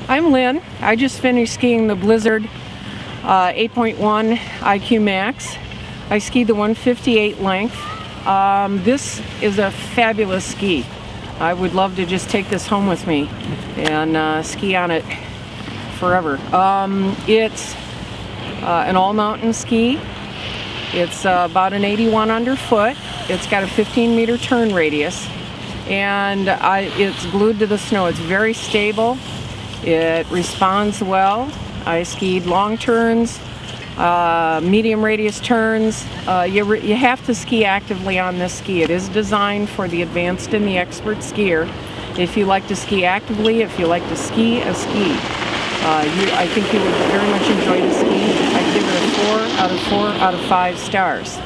I'm Lynn. I just finished skiing the Blizzard 8.1 IQ Max. I skied the 158 length. This is a fabulous ski. I would love to just take this home with me and ski on it forever. It's an all-mountain ski. It's about an 81 underfoot. It's got a 15-meter turn radius, and it's glued to the snow. It's very stable. It responds well. I skied long turns, medium radius turns. You have to ski actively on this ski. It is designed for the advanced and the expert skier. If you like to ski actively, if you like to ski a ski, I think you would very much enjoy the ski. I give it a 4 out of 4 out of 5 stars.